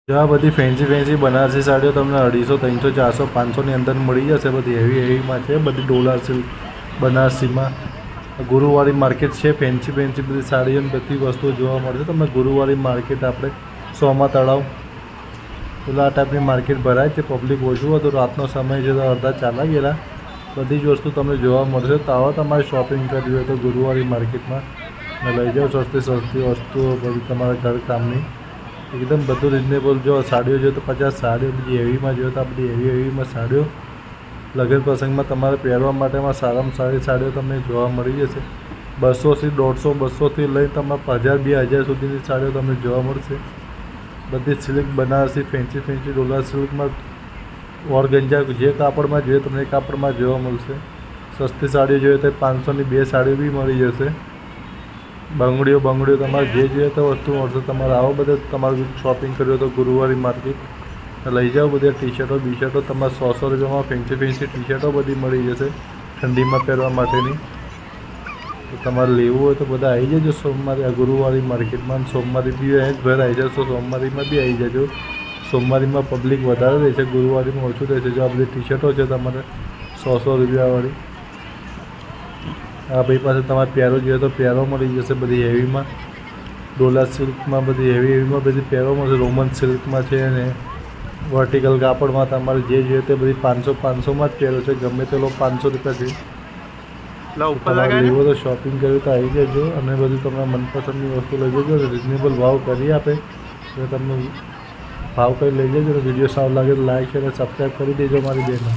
જો આ બધી ફેન્સી બનારસી સાડીઓ તમને 250, 300, 400, 500ની અંદર મળી જશે। બધી હેવીમાં છે, બધી ડોલા સિલ્ક બનારસીમાં। ગુરુવારી માર્કેટ છે, ફેન્સી બધી સાડીઓ અને બધી વસ્તુઓ જોવા મળશે તમને। ગુરુવારી માર્કેટ આપણે સોમા તળાવ પેલા આ ટાઈપની માર્કેટ ભરાય છે। પબ્લિક ઓછું હતું, રાતનો સમય છે તો અડધા ચાલા ગયેલા। બધી જ વસ્તુ તમને જોવા મળશે। તો આવો તમારે શોપિંગ કરવી હોય તો ગુરુવારી માર્કેટમાં લઈ જાઓ। સસ્તી વસ્તુઓ બધી તમારા ઘર કામની एकदम બધું रिजनेबल। जो साड़ियों जो तो 50 साड़ियों बड़ी हेवीમાં जो तो आ बड़ी हेवीમાં साड़ियों लग्न प्रसंगમાં તમારે પહેરવા માટેમાં સારામાં સારી સાડીઓ તમને જોવા મળી જશે। 200થી 150, 200થી લઈ તમને 1000, 2000 સુધીની સાડીઓ તમને જોવા મળશે। બધી silk Banarasi fancy Dola સિલ્કમાં organza જે કાપડમાં જોઈએ તમને કાપડમાં જોવા મળશે। સસ્તી સાડીઓ જોઈએ તો 500ની 2 સાડીઓ બી મળી જશે। બંગડીઓ તમારે જે જોઈએ તો વસ્તુ મળશે। તમારે આવો બધે તમારે શોપિંગ કરવી તો ગુરુવારી માર્કેટ લઈ જાઓ। બધી ટી-શર્ટો બી-શર્ટો તમારે 100 રૂપિયામાં ફેન્સી ટી-શર્ટો બધી મળી જશે ઠંડીમાં પહેરવા માટેની। તો તમારે લેવું હોય તો બધા આવી જજો સોમવારે આ ગુરુવારી માર્કેટમાં। સોમવારે બી ઘર આવી જશો, સોમવારીમાં બી આવી જજો। સોમવારીમાં પબ્લિક વધારે રહેશે, ગુરુવારીમાં ઓછું રહેશે। જો આ બધી ટી-શર્ટો છે તમારે 100 રૂપિયાવાળી। આ ભાઈ પાસે તમારે પ્યારો જોઈએ તો પ્યારો મળી જશે બધી હેવીમાં। ડોલા સિલ્કમાં બધી હેવીમાં બધી પ્યારો મળશે। રોમન સિલ્કમાં છે ને વર્ટિકલ કાપડમાં તમારે જે જોઈએ તે બધી 500માં જ પ્યારો છે। ગમે તે લોકો 500 રૂપિયા છે। તમારે લેવો તો શોપિંગ કરવી તો આવી જજો અને બધું તમને મનપસંદની વસ્તુ લઈ જજો। રિઝનેબલ ભાવ કરી આપે એટલે તમને ભાવ કરી લઈ જજો। વિડીયો સારો લાગે તો લાઈક શેર અને સબસ્ક્રાઈબ કરી દેજો મારી બહેનો।